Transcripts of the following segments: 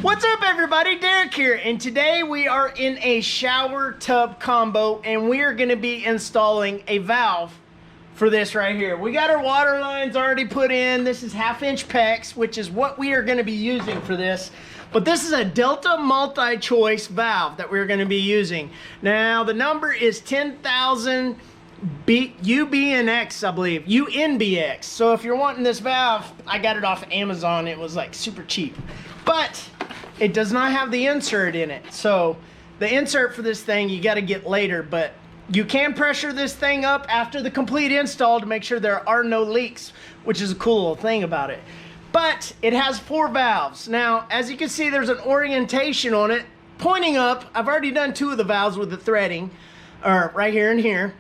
What's up everybody, Derek here, and today we are in a shower tub combo and we are going to be installing a valve for this right here. We got our water lines already put in. This is 1/2 inch PEX, which is what we are going to be using for this. But this is a Delta multi-choice valve that we're going to be using. Now the number is 10,000 UBNX, I believe, UNBX. So if you're wanting this valve, I got it off Amazon. It was like super cheap, but it does not have the insert in it. So the insert for this thing you got to get later, but you can pressure this thing up after the complete install to make sure there are no leaks, which is a cool little thing about it. But it has 4 valves. Now, as you can see, there's an orientation on it pointing up. I've already done 2 of the valves with the threading, right here and here,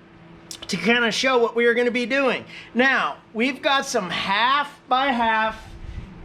to kind of show what we are going to be doing. Now, we've got some 1/2 by 1/2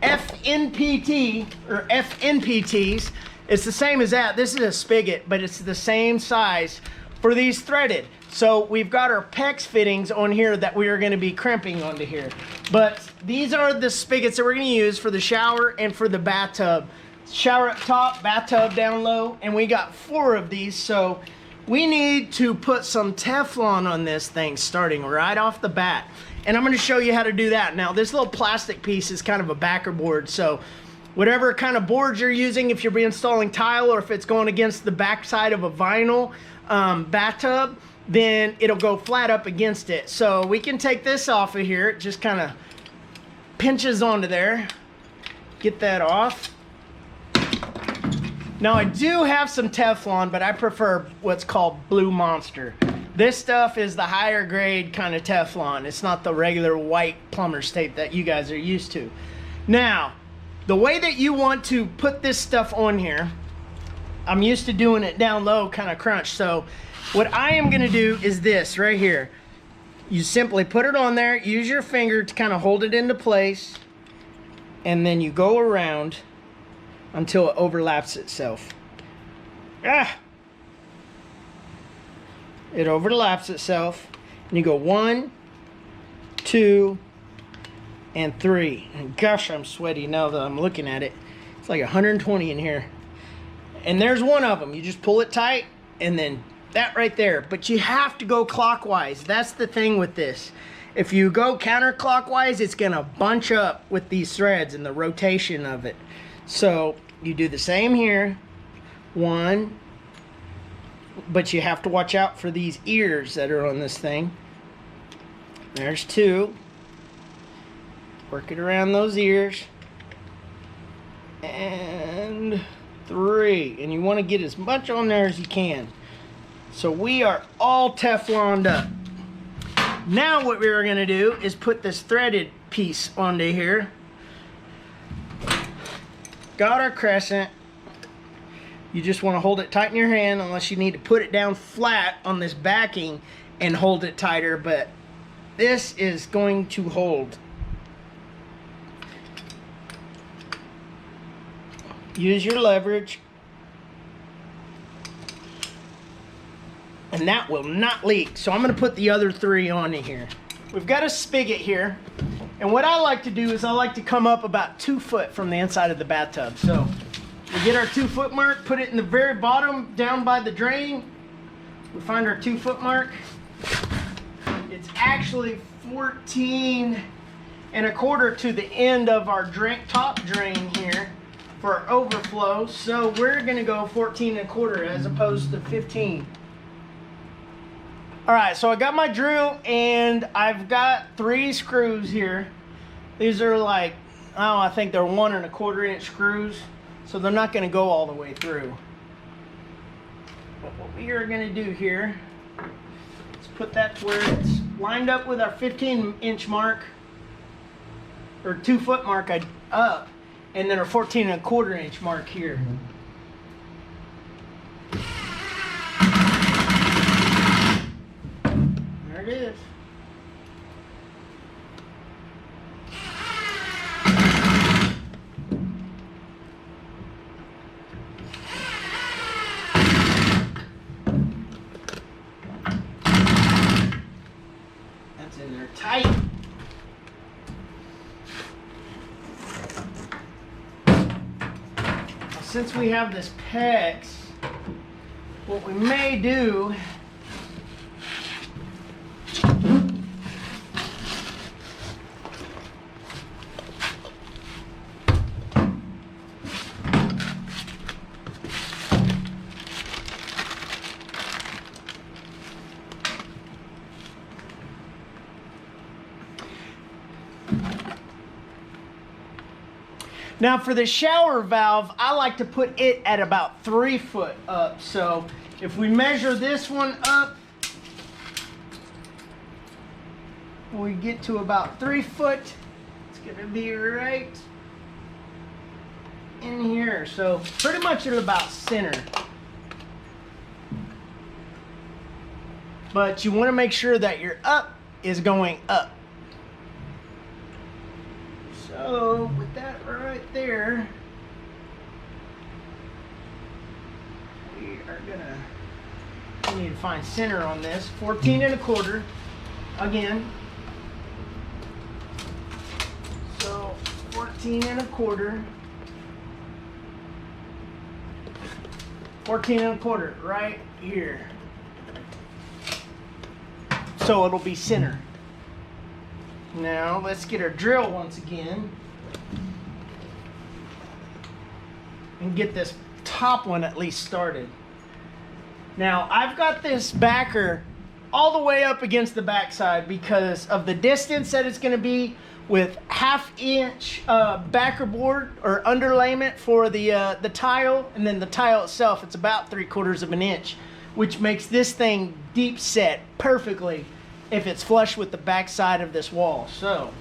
FNPT or FNPTs. It's the same as that. This is a spigot, but it's the same size for these threaded. So we've got our PEX fittings on here that we are going to be crimping onto here. But these are the spigots that we're going to use for the shower and for the bathtub. Shower up top, bathtub down low, and we got 4 of these. So we need to put some Teflon on this thing starting right off the bat. And I'm going to show you how to do that. Now this little plastic piece is kind of a backer board, so whatever kind of board you're using, if you're installing tile or if it's going against the back side of a vinyl bathtub, then it'll go flat up against it. So we can take this off of here. It just kind of pinches onto there. Get that off. Now I do have some Teflon, but I prefer what's called Blue Monster. This stuff is the higher grade kind of Teflon. It's not the regular white plumber's tape that you guys are used to. Now, the way that you want to put this stuff on here, I'm used to doing it down low, kind of crunch. So what I am gonna do is this right here. You simply put it on there, use your finger to kind of hold it into place, and then you go around until it overlaps itself. It overlaps itself, and you go 1, 2, and 3. And gosh, I'm sweaty now that I'm looking at it. It's like 120 in here. And there's one of them. You just pull it tight, and then that right there. But you have to go clockwise. That's the thing with this. If you go counterclockwise, it's gonna bunch up with these threads and the rotation of it. So you do the same here. 1, but you have to watch out for these ears that are on this thing. There's 2. Work it around those ears. And 3. And you want to get as much on there as you can. So we are all Tefloned up. Now what we're going to do is put this threaded piece onto here. Got our crescent. You just want to hold it tight in your hand, unless you need to put it down flat on this backing and hold it tighter, but this is going to hold. Use your leverage, and that will not leak. So I'm going to put the other 3 on here. We've got a spigot here, and what I like to do is I like to come up about 2 foot from the inside of the bathtub. So we get our 2 foot mark, put it in the very bottom down by the drain. We find our 2 foot mark. It's actually 14 1/4 to the end of our top drain here for our overflow. So we're gonna go 14 1/4 as opposed to 15. All right, so I got my drill and I've got 3 screws here. These are like, oh, I think they're 1 1/4 inch screws. So they're not going to go all the way through. But what we are going to do here is put that to where it's lined up with our 15 inch mark, or 2 foot mark up, and then our 14 1/4 inch mark here. There it is. In there tight. since we have this PEX, what we may do now for the shower valve, I like to put it at about 3 foot up. So if we measure this one up, we get to about 3 foot, it's gonna be right in here. So pretty much at about center. But you wanna make sure that your up is going up. So with that right there, we need to find center on this. 14 1/4 again. So 14 1/4. 14 1/4 right here. So it'll be center. Now let's get our drill once again and get this top one at least started. Now I've got this backer all the way up against the backside because of the distance that it's going to be with 1/2 inch backer board or underlayment for the tile, and then the tile itself, it's about 3/4 of an inch, which makes this thing deep set perfectly if it's flush with the back side of this wall. So,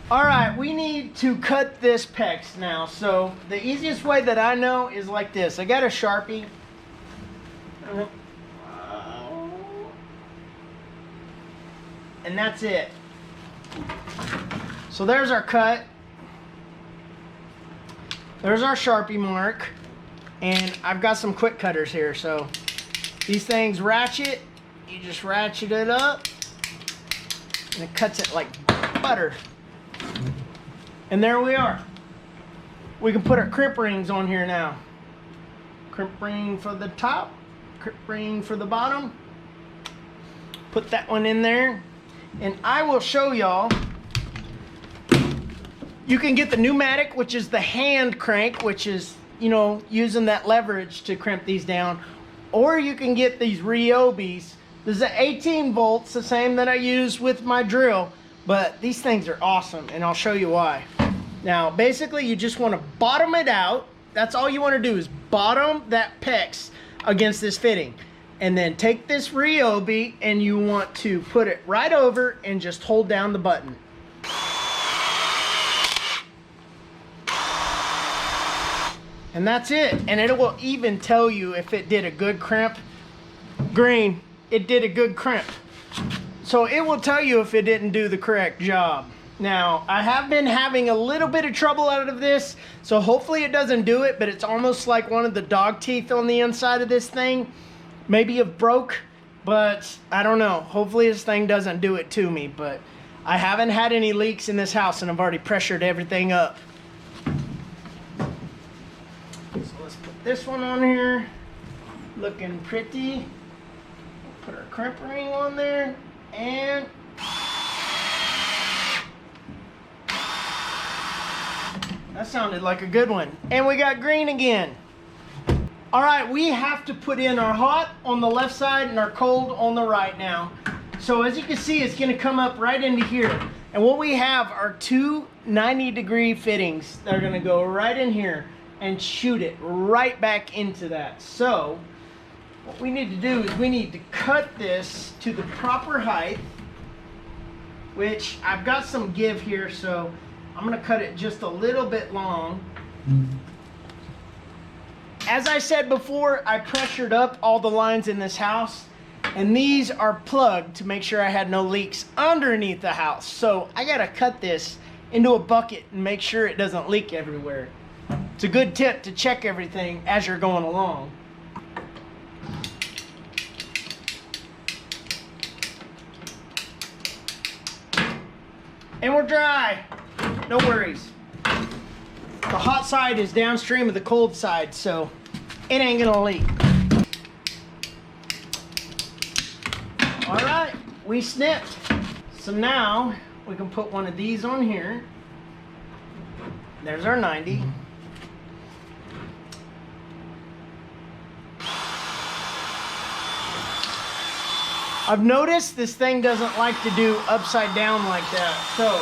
all right, we need to cut this PEX now. So the easiest way that I know is like this. I got a Sharpie. And that's it. So there's our cut. There's our Sharpie mark. And I've got some quick cutters here. So these things ratchet. You just ratchet it up. And it cuts it like butter. And there we are. We can put our crimp rings on here now. Crimp ring for the top. Crimp ring for the bottom. Put that one in there. And I will show y'all. You can get the pneumatic, which is the hand crank, which is, you know, using that leverage to crimp these down. Or you can get these Ryobis. This is an 18 volts, the same that I use with my drill. But these things are awesome, and I'll show you why. Now, basically, you just want to bottom it out. That's all you want to do is bottom that PEX against this fitting. And then take this Ryobi and you want to put it right over and just hold down the button. And that's it. And it will even tell you if it did a good crimp. Green, it did a good crimp. So it will tell you if it didn't do the correct job. Now, I have been having a little bit of trouble out of this, so hopefully it doesn't do it, but it's almost like one of the dog teeth on the inside of this thing. Maybe it broke, but I don't know. Hopefully this thing doesn't do it to me, but I haven't had any leaks in this house and I've already pressured everything up. So let's put this one on here. Looking pretty. Put our crimp ring on there and that sounded like a good one. And we got green again. All right, we have to put in our hot on the left side and our cold on the right now. So as you can see, it's gonna come up right into here. And what we have are two 90-degree fittings that are gonna go right in here and shoot it right back into that. So what we need to do is we need to cut this to the proper height, which I've got some give here, so I'm gonna cut it just a little bit long. As I said before, I pressured up all the lines in this house, and these are plugged to make sure I had no leaks underneath the house. So I gotta cut this into a bucket and make sure it doesn't leak everywhere. It's a good tip to check everything as you're going along. And we're dry, no worries. The hot side is downstream of the cold side, so it ain't gonna leak. All right, we snipped. So now we can put one of these on here. There's our 90. I've noticed this thing doesn't like to do upside down like that. So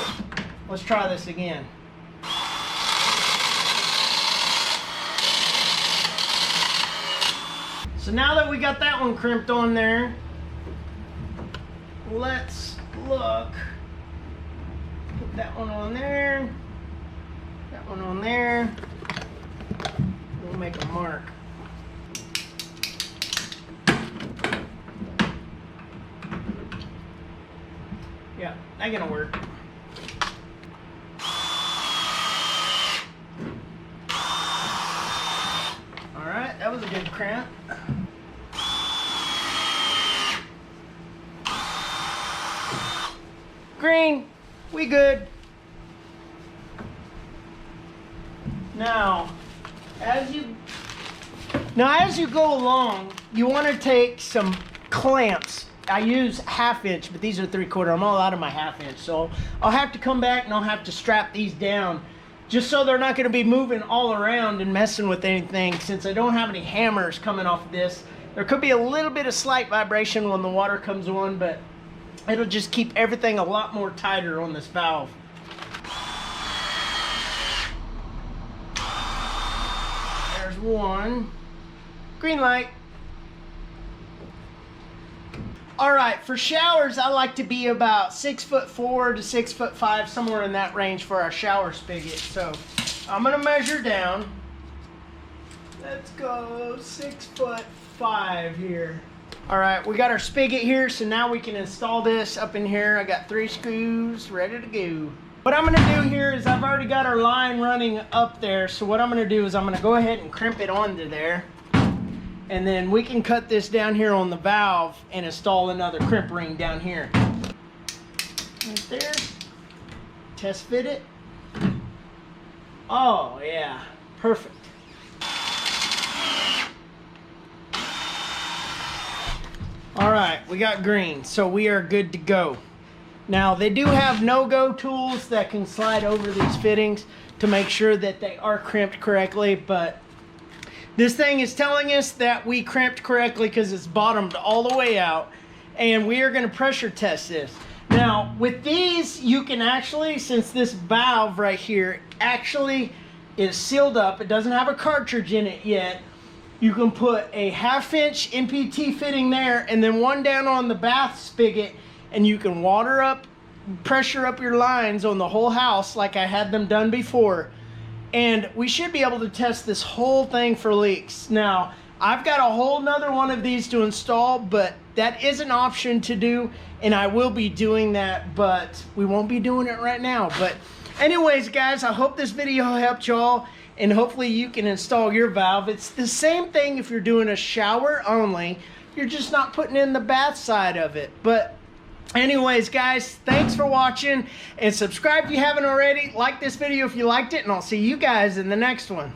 let's try this again. So now that we got that one crimped on there, let's look. Put that one on there. That one on there. We'll make a mark. Yeah, that's gonna work. All right, that was a good cramp. Green, we good. Now, as you go along, you want to take some clamps. I use 1/2 inch, but these are 3/4. I'm all out of my 1/2 inch, so I'll have to come back and I'll have to strap these down just so they're not going to be moving all around and messing with anything. Since I don't have any hammers coming off of this, there could be a little bit of slight vibration when the water comes on, but it'll just keep everything a lot more tighter on this valve. There's one. Green light. All right, for showers, I like to be about 6'4" to 6'5", somewhere in that range for our shower spigot. So I'm gonna measure down. Let's go 6'5" here. All right, we got our spigot here, so now we can install this up in here. I got 3 screws ready to go. What I'm gonna do here is I've already got our line running up there, so what I'm gonna do is I'm gonna go ahead and crimp it onto there. And then we can cut this down here on the valve and install another crimp ring down here. Right there. Test fit it. Oh yeah, perfect. All right, we got green, so we are good to go. Now they do have no-go tools that can slide over these fittings to make sure that they are crimped correctly, but this thing is telling us that we crimped correctly because it's bottomed all the way out, and we are going to pressure test this. Now with these, you can actually, since this valve right here actually is sealed up, it doesn't have a cartridge in it yet, you can put a 1/2 inch NPT fitting there and then one down on the bath spigot, and you can water up, pressure up your lines on the whole house like I had them done before. And we should be able to test this whole thing for leaks. Now, I've got a whole nother one of these to install, but that is an option to do, and I will be doing that, but we won't be doing it right now. But anyways, guys, I hope this video helped y'all, and hopefully you can install your valve. It's the same thing if you're doing a shower only. You're just not putting in the bath side of it. But anyways, guys, thanks for watching, and subscribe if you haven't already. Like this video if you liked it, and I'll see you guys in the next one.